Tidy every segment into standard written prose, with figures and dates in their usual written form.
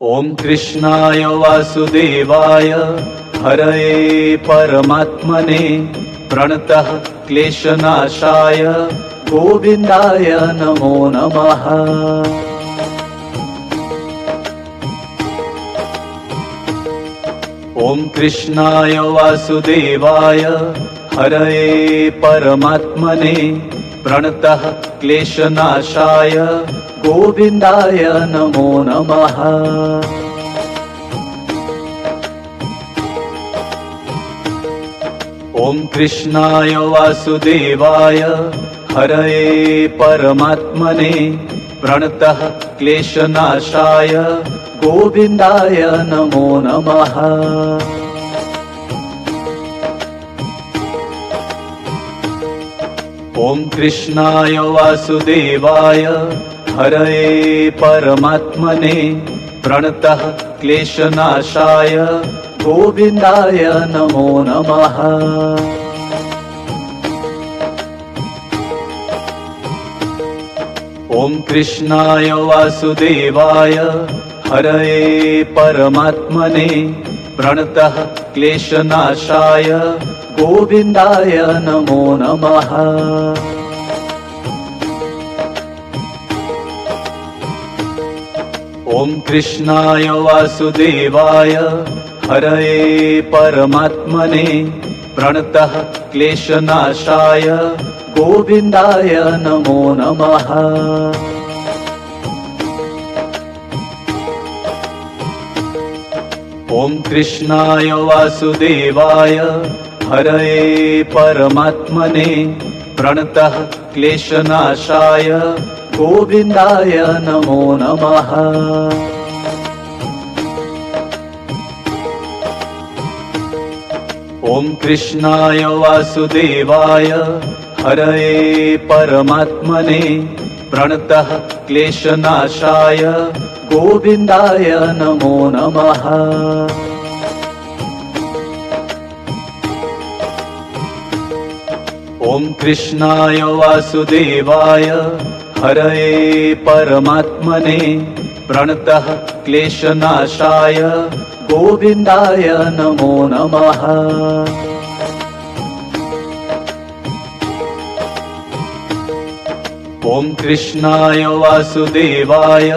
ओम कृष्णाय वासुदेवाय हरये परमात्मने प्रणतः क्लेशनाशाय गोविन्दाय नमो नमः। ओम कृष्णाय वासुदेवाय हरये परमात्मने प्रणतः क्लेशनाशाय गोविन्दाय नमो नमः। ओम कृष्णाय वासुदेवाय हरये परमात्मने प्रणतः क्लेशनाशाय गोविन्दाय नमो नमः। ओम कृष्णाय वासुदेवाय हरये परमात्मने प्रणतः क्लेशनाशाय गोविन्दाय नमो नमः। ओम कृष्णाय वासुदेवाय हरये परमात्मने प्रणतः क्लेशनाशाय गोविन्दाय नमो नमः। ओम कृष्णाय वासुदेवाय हरये परमात्मने प्रणतः क्लेशनाशाय गोविन्दाय नमो नमः। ओम कृष्णाय वासुदेवाय हरये परमात्मने प्रणतः क्लेशनाशाय गोविन्दाय नमो नमः। ओम कृष्णाय वासुदेवाय हरये परमात्मने प्रणतः क्लेशनाशाय गोविन्दाय नमो नमः। ओम कृष्णाय वासुदेवाय हरये परमात्मने प्रणतः क्लेशनाशाय गोविन्दाय नमो नमः। ओम कृष्णाय वासुदेवाय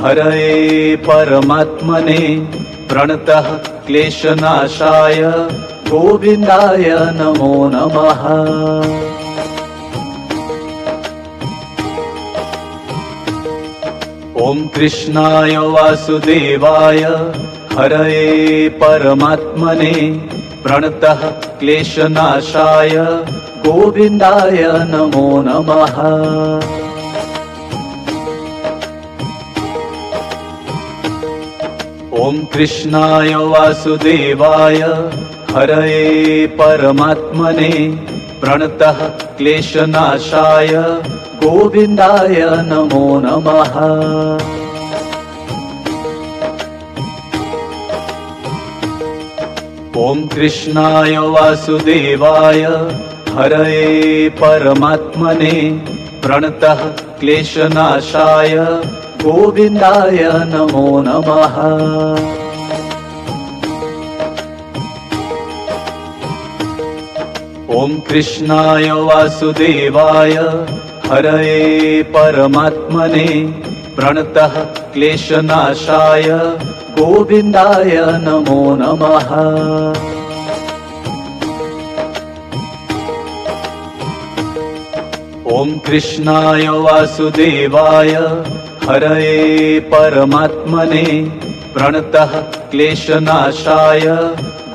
हरये परमात्मने प्रणतः क्लेशनाशाय गोविन्दाय नमो नमः। ओम कृष्णाय वासुदेवाय हरये परमात्मने प्रणतः क्लेशनाशाय गोविन्दाय नमो नमः। ओम कृष्णाय वासुदेवाय हरये परमात्मने प्रणतः क्लेशनाशाय गोविन्दाय नमो नमः। ओम कृष्णाय वासुदेवाय हरये परमात्मने प्रणतः क्लेशनाशाय गोविन्दाय नमो नमः। ओम कृष्णाय वासुदेवाय हरये परमात्मने प्रणतः क्लेशनाशाय गोविन्दाय नमो नमः। ओम कृष्णाय वासुदेवाय हरये परमात्मने प्रणतः क्लेशनाशाय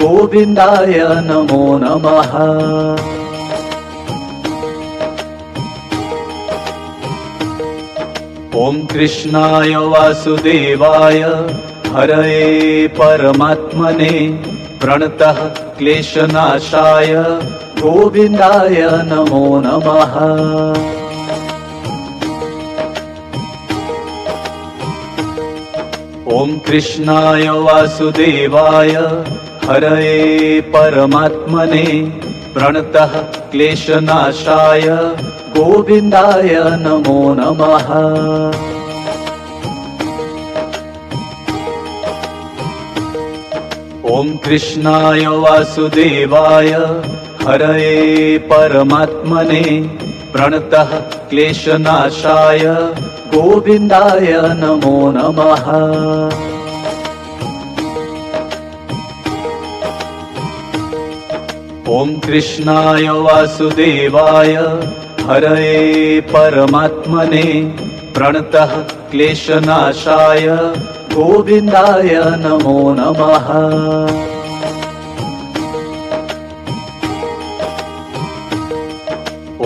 गोविन्दाय नमो नमः। ओम कृष्णाय वासुदेवाय हरये परमात्मने प्रणतः क्लेशनाशाय गोविन्दाय नमो नमः। ओम कृष्णाय वासुदेवाय हरये परमात्मने प्रणतः क्लेशनाशाय गोविन्दाय नमो नमः। ॐ कृष्णाय वासुदेवाय हरये परमात्मने प्रणतः क्लेशनाशाय गोविन्दाय नमो नमः। ॐ कृष्णाय वासुदेवाय हरये परमात्मने प्रणतः क्लेशनाशाय गोविन्दाय नमो नमः।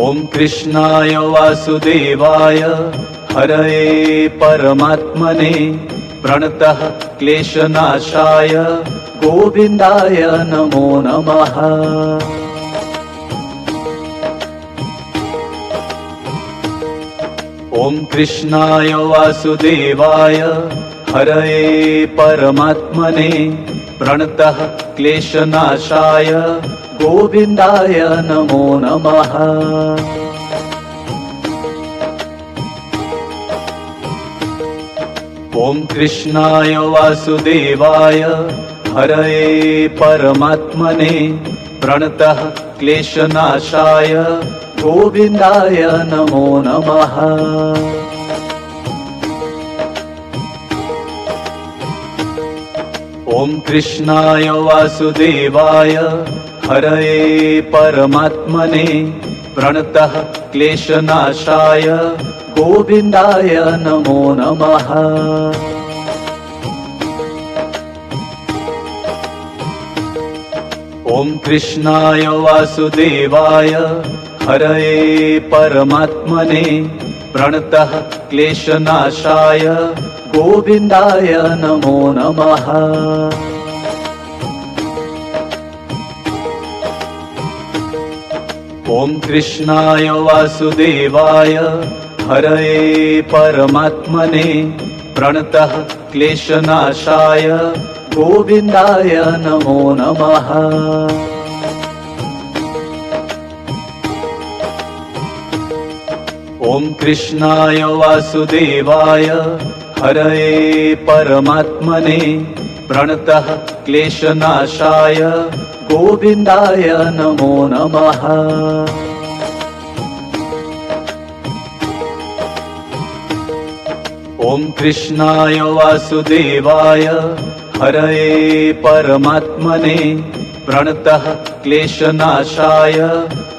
ॐ कृष्णाय वासुदेवाय हरये परमात्मने प्रणतः क्लेशनाशाय गोविन्दाय नमो नमः। ॐ कृष्णाय वासुदेवाय हरये परमात्मने प्रणतः क्लेशनाशाय गोविन्दाय नमो नमः। ॐ कृष्णाय वासुदेवाय हरये परमात्मने प्रणतः क्लेशनाशाय गोविन्दाय नमो नमः। ॐ कृष्णाय वासुदेवाय हरये परमात्मने प्रणतः क्लेशनाशाय गोविन्दाय नमो नमः। ॐ कृष्णाय वासुदेवाय हरये परमात्मने प्रणतः क्लेशनाशाय गोविन्दाय नमो नमः। ॐ कृष्णाय वासुदेवाय हरये परमात्मने प्रणतः क्लेशनाशाय गोविन्दाय नमो नमः। ॐ कृष्णाय वासुदेवाय हरये परमात्मने प्रणतः क्लेशनाशाय गोविन्दाय नमो नमः। ॐ कृष्णाय वासुदेवाय हरये परमात्मने प्रणतः क्लेशनाशाय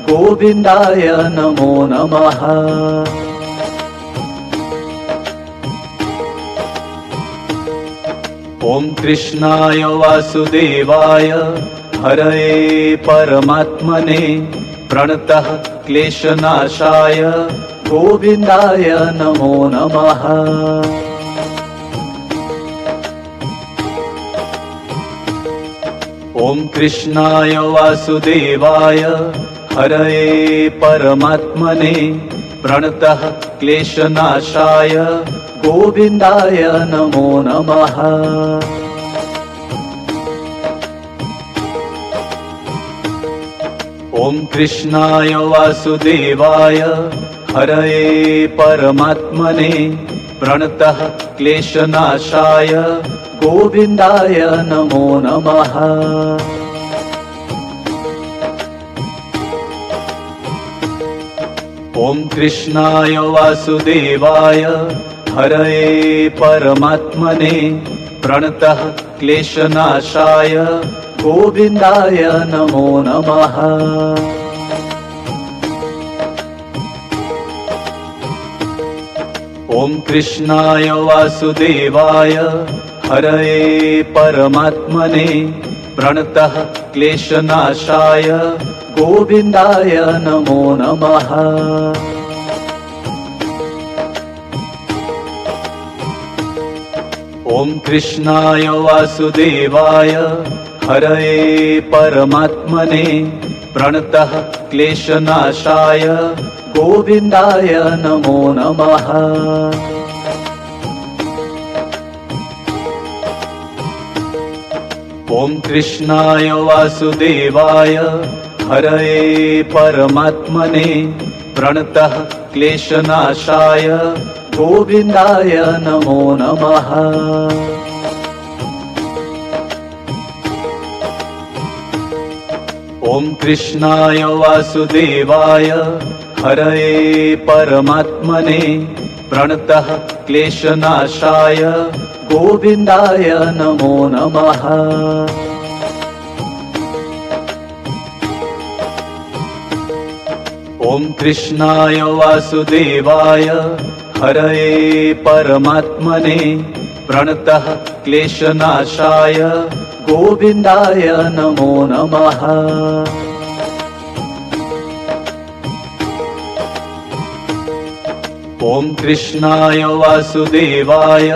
गोविन्दाय नमो नमः। ॐ कृष्णाय वासुदेवाय हरये परमात्मने प्रणतः क्लेशनाशाय गोविन्दाय नमो नमः। ॐ कृष्णाय वासुदेवाय हरये परमात्मने प्रणतः क्लेशनाशाय गोविन्दाय नमो नमः। ॐ कृष्णाय वासुदेवाय हरये परमात्मने प्रणतः क्लेशनाशाय गोविन्दाय नमो नमः। ॐ कृष्णाय वासुदेवाय हरये परमात्मने प्रणतः क्लेशनाशाय गोविन्दाय नमो नमः। ॐ कृष्णाय वासुदेवाय हरये परमात्मने प्रणतः क्लेशनाशाय गोविन्दाय नमो नमः। ॐ कृष्णाय वासुदेवाय हरये परमात्मने प्रणतः क्लेशनाशाय गोविन्दाय नमो नमः। ॐ कृष्णाय वासुदेवाय हरये परमात्मने प्रणतः क्लेशनाशाय गोविन्दाय नमो नमः। ॐ कृष्णाय वासुदेवाय हरये परमात्मने प्रणतः क्लेशनाशाय गोविन्दाय नमो नमः। ॐ कृष्णाय वासुदेवाय हरये परमात्मने प्रणतः क्लेशनाशाय गोविन्दाय नमो नमः। ॐ कृष्णाय वासुदेवाय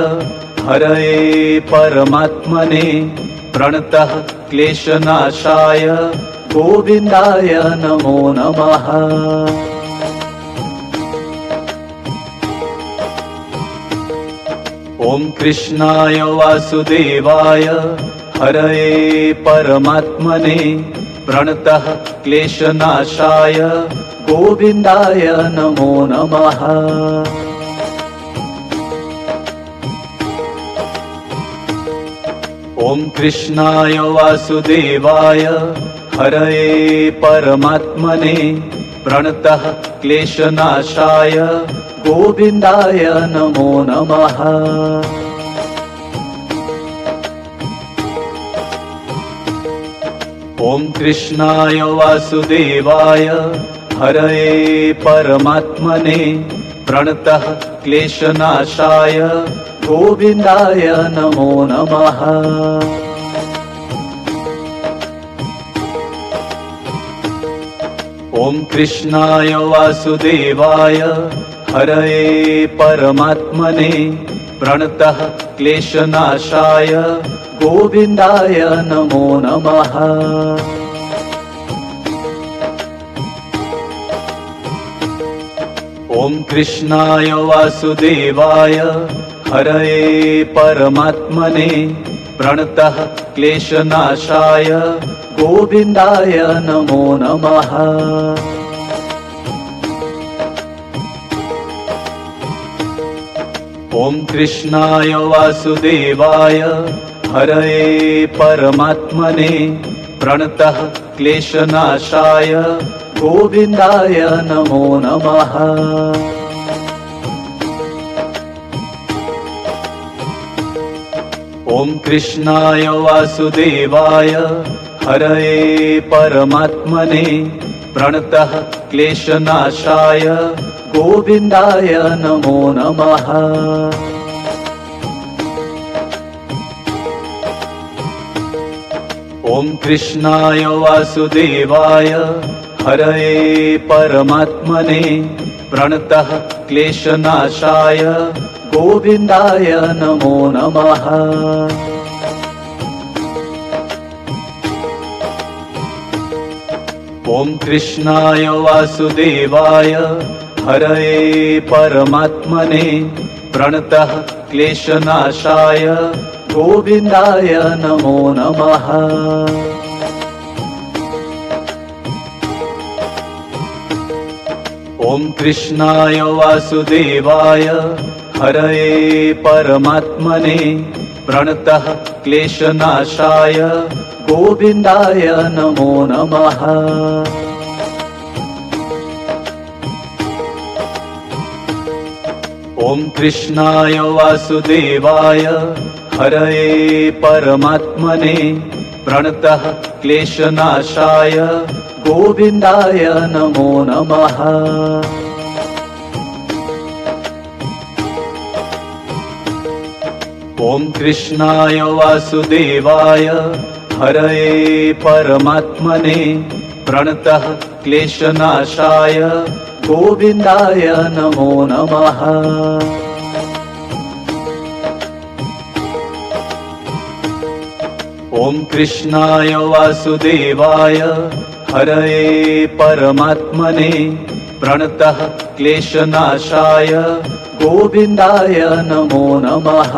हरये परमात्मने प्रणतः क्लेशनाशाय गोविन्दाय नमो नमः। ॐ कृष्णाय वासुदेवाय हरये परमात्मने प्रणतः क्लेशनाशाय गोविन्दाय नमो नमः। ॐ कृष्णाय वासुदेवाय हरये परमात्मने प्रणतः क्लेशनाशाय गोविन्दाय नमो नमः। ॐ कृष्णाय वासुदेवाय हरये परमात्मने प्रणतः क्लेशनाशाय गोविन्दाय नमो नमः। ॐ कृष्णाय वासुदेवाय हरये परमात्मने प्रणतः क्लेशनाशाय गोविन्दाय नमो नमः। ॐ कृष्णाय वासुदेवाय हरये परमात्मने प्रणतः क्लेशनाशाय गोविन्दाय नमो नमः। ॐ कृष्णाय वासुदेवाय हरये परमात्मने प्रणतः क्लेशनाशाय गोविन्दाय नमो नमः। ॐ कृष्णाय वासुदेवाय हरये परमात्मने प्रणतः क्लेशनाशाय गोविन्दाय नमो नमः। ॐ कृष्णाय वासुदेवाय हरये परमात्मने प्रणतः क्लेशनाशाय गोविन्दाय नमो नमः। ॐ कृष्णाय वासुदेवाय हरये परमात्मने प्रणतः क्लेशनाशाय गोविन्दाय नमो नमः। ॐ कृष्णाय वासुदेवाय हरये परमात्मने प्रणतः क्लेशनाशाय गोविन्दाय नमो नमः। ॐ कृष्णाय वासुदेवाय हरये परमात्मने प्रणतः क्लेशनाशाय गोविन्दाय नमो नमः। ॐ कृष्णाय वासुदेवाय हरये परमात्मने प्रणतः क्लेशनाशाय गोविन्दाय नमो नमः। ॐ कृष्णाय वासुदेवाय हरये परमात्मने प्रणतः क्लेशनाशाय गोविन्दाय नमो नमः।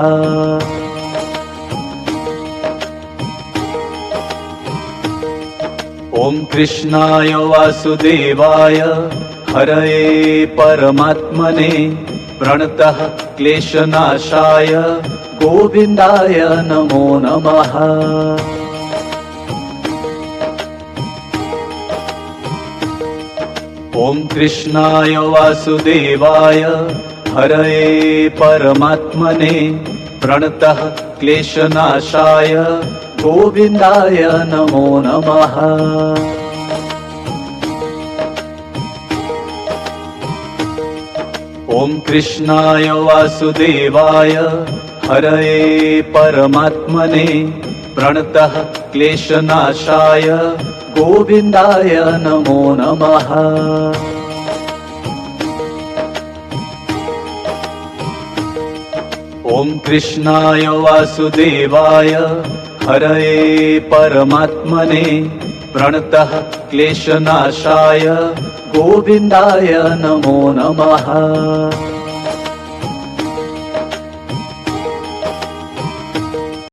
ॐ कृष्णाय वासुदेवाय हरये परमात्मने प्रणतः क्लेशनाशाय गोविन्दाय नमो नमः। ॐ कृष्णाय वासुदेवाय हरये परमात्मने प्रणतः क्लेशनाशाय गोविन्दाय नमो नमः। ॐ कृष्णाय वासुदेवाय हरये परमात्मने प्रणतः क्लेशनाशाय गोविन्दाय नमो नमः। ॐ कृष्णाय वासुदेवाय हरये परमात्मने प्रणतः क्लेशनाशाय गोविन्दाय नमो नमः।